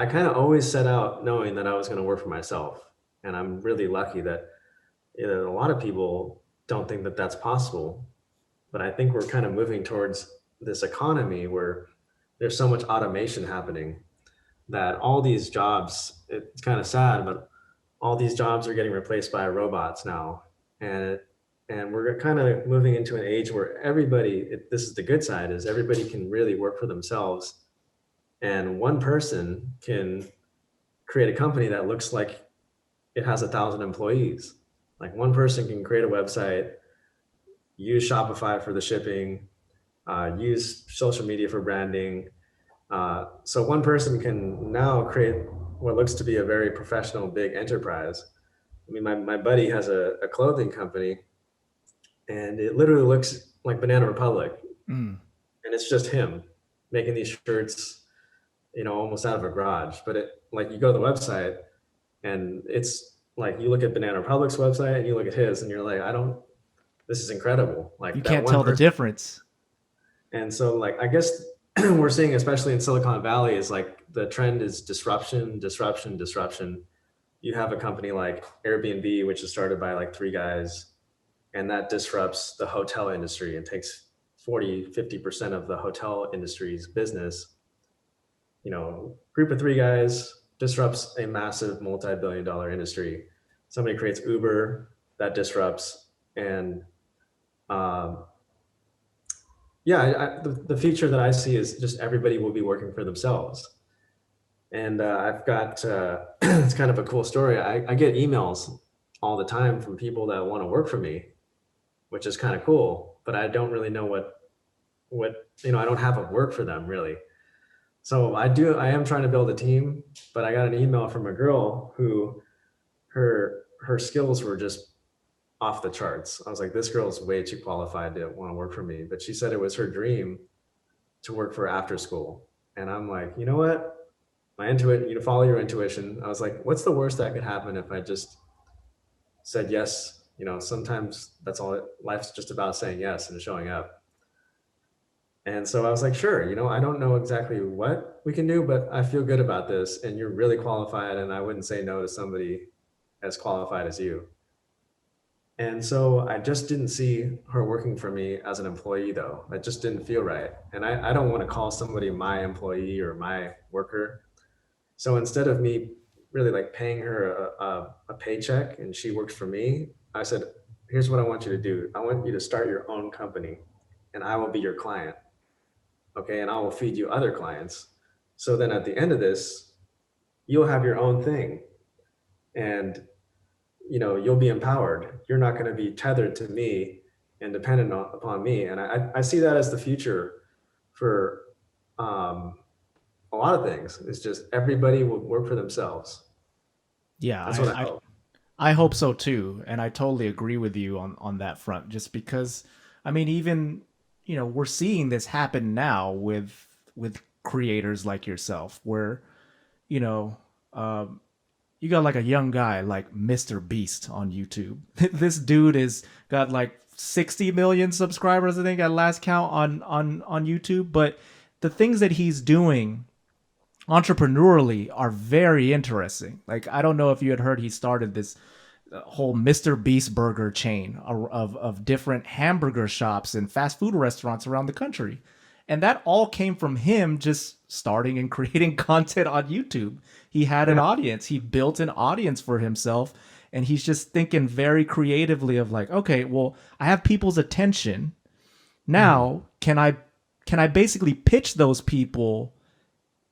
I kind of always set out knowing that I was going to work for myself. And I'm really lucky that, a lot of people don't think that that's possible. But I think we're kind of moving towards this economy where there's so much automation happening that all these jobs, it's kind of sad, but all these jobs are getting replaced by robots now. And we're kind of moving into an age where this is the good side, is everybody can really work for themselves. And one person can create a company that looks like it has 1,000 employees. Like one person can create a website, use Shopify for the shipping, use social media for branding. So one person can now create what looks to be a very professional, big enterprise. I mean, my buddy has a clothing company, and it literally looks like Banana Republic, Mm. and it's just him making these shirts, almost out of a garage. But like you go to the website, and it's like you look at Banana Republic's website and you look at his, and you're like, I don't. This is incredible. You Like that can't one tell the person. difference. And so, like, I guess we're seeing, especially in Silicon Valley, is like the trend is disruption, disruption, disruption. You have a company like Airbnb, which is started by like three guys, and that disrupts the hotel industry and takes 40-50% of the hotel industry's business. Group of three guys disrupts a massive multi-billion-dollar industry. Somebody creates Uber, that disrupts. And um, yeah, the future that I see is just everybody will be working for themselves. And I've got it's kind of a cool story. I get emails all the time from people that want to work for me, which is kind of cool. But I don't really know what I don't have a work for them really. So I am trying to build a team, but I got an email from a girl who her skills were just off the charts. I was like, this girl's way too qualified to want to work for me. But she said it was her dream to work for after school. And I'm like, you know what? My intuition, follow your intuition. I was like, what's the worst that could happen if I just said yes? Sometimes that's all life's just about saying yes and showing up. And so I was like, sure, I don't know exactly what we can do, but I feel good about this. And you're really qualified. And I wouldn't say no to somebody as qualified as you. And so I just didn't see her working for me as an employee, though. That just didn't feel right. And I don't want to call somebody my employee or my worker. So instead of me really like paying her a paycheck and she works for me, I said, here's what I want you to do. I want you to start your own company and I will be your client. Okay. And I will feed you other clients. So then at the end of this, you'll have your own thing. And you'll be empowered. You're not going to be tethered to me and dependent upon me. And I see that as the future for um, a lot of things. It's just everybody will work for themselves. Yeah, That's what I I hope. I hope so too, and I totally agree with you on that front. Just because, I mean, even we're seeing this happen now with creators like yourself, where you know um, you got like a young guy like Mr. Beast on YouTube. This dude is got like 60 million subscribers, I think, at last count on YouTube. But the things that he's doing entrepreneurially are very interesting. Like, I don't know if you had heard he started this whole Mr. Beast burger chain of different hamburger shops and fast food restaurants around the country. And that all came from him just starting and creating content on YouTube. He had an Yeah. audience, he built an audience for himself, and he's just thinking very creatively of like, okay, well, I have people's attention. Mhm. Now, can I basically pitch those people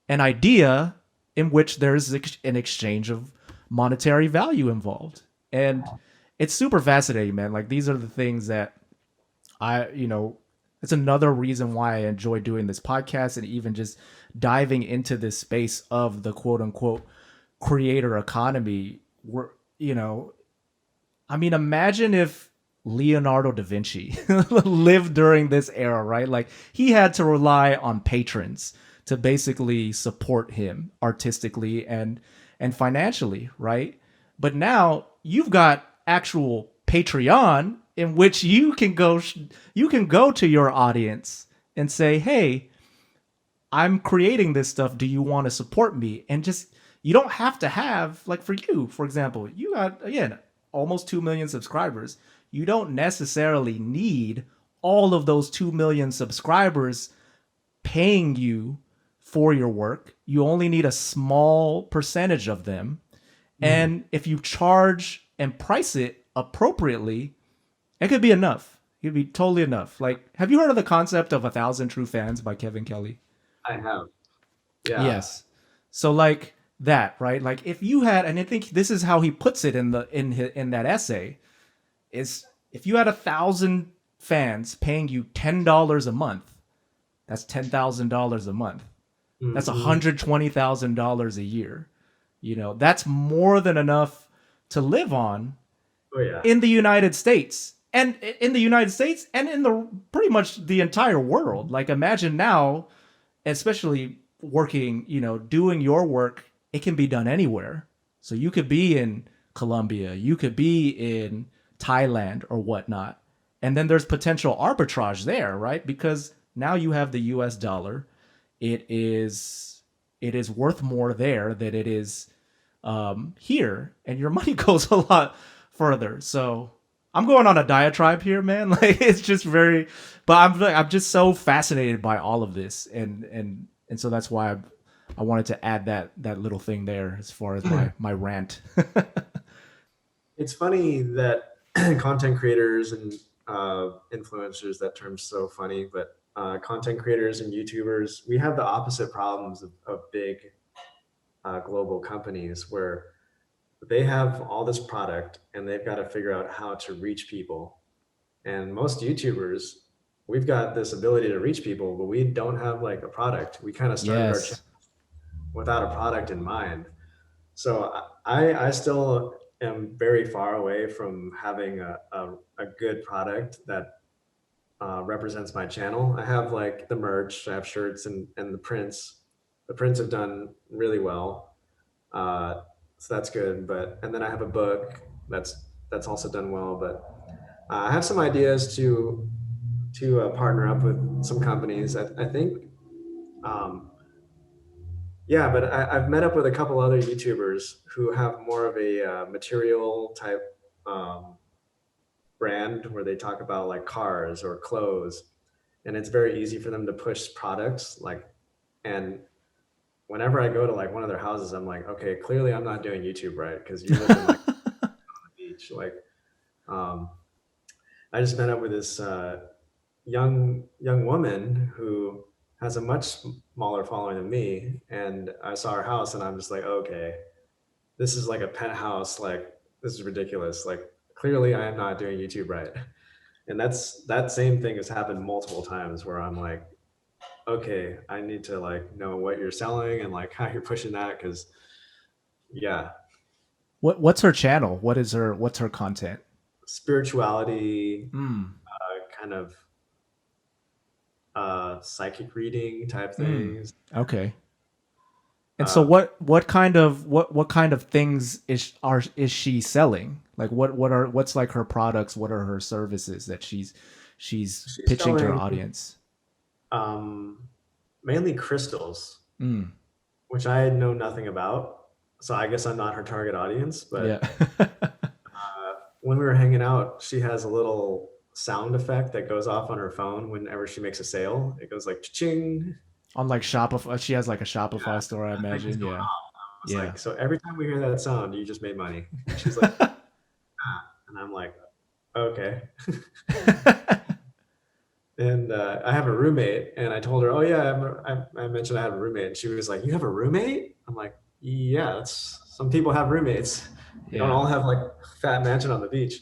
an idea in which there's an exchange of monetary value involved? And it's super fascinating, man. Like, these are the things that it's another reason why I enjoy doing this podcast and even just diving into this space of the quote unquote creator economy. Where, you know, I mean, imagine if Leonardo da Vinci lived during this era, right? Like, he had to rely on patrons to basically support him artistically and financially, right? But now you've got actual Patreon in which you can go to your audience and say, "Hey, I'm creating this stuff. Do you want to support me? And just, you don't have to have, like for you, for example, you got, again, almost 2 million subscribers. You don't necessarily need all of those 2 million subscribers paying you for your work. You only need a small percentage of them. And if you charge and price it appropriately, it could be enough. It could be totally enough. Like, have you heard of the concept of 1,000 True Fans by Kevin Kelly? I have. Yeah. Yes. So like that, right? Like if you had, and I think this is how he puts it in in that essay, is if you had 1,000 fans paying you $10 a month, that's $10,000 a month. That's $120,000 a year. You know, that's more than enough to live on in the United States. And in the United States and in the pretty much the entire world. Like imagine now, especially working, you know, doing your work, it can be done anywhere. So you could be in Colombia, you could be in Thailand or whatnot. And then there's potential arbitrage there, right? Because now you have the US dollar. It is worth more there than it is here, and your money goes a lot further. So I'm going on a diatribe here, man. Like it's just very, but I'm just so fascinated by all of this, and so that's why I wanted to add that little thing there as far as my rant. It's funny that content creators and influencers, that term's so funny, but content creators and YouTubers, we have the opposite problems of big global companies where they have all this product and they've got to figure out how to reach people. And most YouTubers, we've got this ability to reach people, but we don't have like a product. We kind of started our channel without a product in mind. So I still am very far away from having a good product that represents my channel. I have like the merch, I have shirts and the prints. The prints have done really well. So that's good. And then I have a book that's also done well. But I have some ideas to partner up with some companies. I think, but I've met up with a couple other YouTubers who have more of a material type brand where they talk about like cars or clothes, and it's very easy for them to push products and whenever I go to like one of their houses, I'm like, okay, clearly I'm not doing YouTube right, because you live in like on the beach. Like, I just met up with this young woman who has a much smaller following than me, and I saw her house, and I'm just like, okay, this is like a penthouse. Like, this is ridiculous. Like, clearly I am not doing YouTube right. And that same thing has happened multiple times where I'm like, okay, I need to like know what you're selling and like how you're pushing that, because What's her channel? What's her content? Spirituality, kind of psychic reading type things. Okay. And so what kind of things is she selling? Like what's like her products? What are her services that she's pitching to her audience? Mainly crystals, which I know nothing about. So I guess I'm not her target audience. But when we were hanging out, she has a little sound effect that goes off on her phone whenever she makes a sale. It goes like ching. On like Shopify, she has like a Shopify store, I imagine. Yeah. Like, so every time we hear that sound, you just made money. And she's like, and I'm like, okay. And I have a roommate, and I told her, oh yeah, I mentioned I have a roommate, and she was like, you have a roommate? I'm like, yeah, some people have roommates. They don't all have like fat mansion on the beach.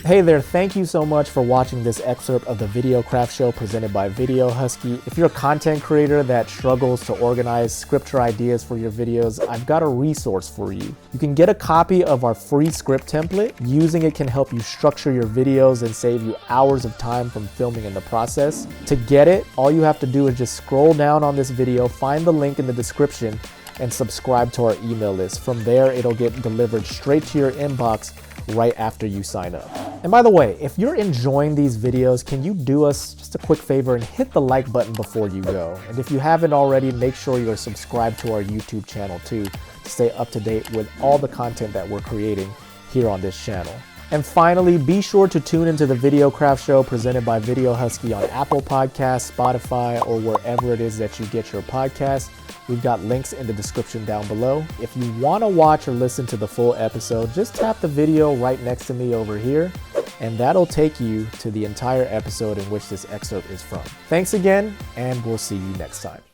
Hey there, thank you so much for watching this excerpt of the Videocraft show presented by Video Husky. If you're a content creator that struggles to organize scripture ideas for your videos, I've got a resource for you. You can get a copy of our free script template. Using it can help you structure your videos and save you hours of time from filming in the process. To get it, all you have to do is just scroll down on this video, find the link in the description, and subscribe to our email list. From there, it'll get delivered straight to your inbox right after you sign up. And by the way, if you're enjoying these videos, can you do us just a quick favor and hit the like button before you go? And if you haven't already, make sure you're subscribed to our YouTube channel too, to stay up to date with all the content that we're creating here on this channel. And finally, be sure to tune into the Videocraft Show presented by Video Husky on Apple Podcasts, Spotify, or wherever it is that you get your podcasts. We've got links in the description down below. If you want to watch or listen to the full episode, just tap the video right next to me over here, and that'll take you to the entire episode in which this excerpt is from. Thanks again, and we'll see you next time.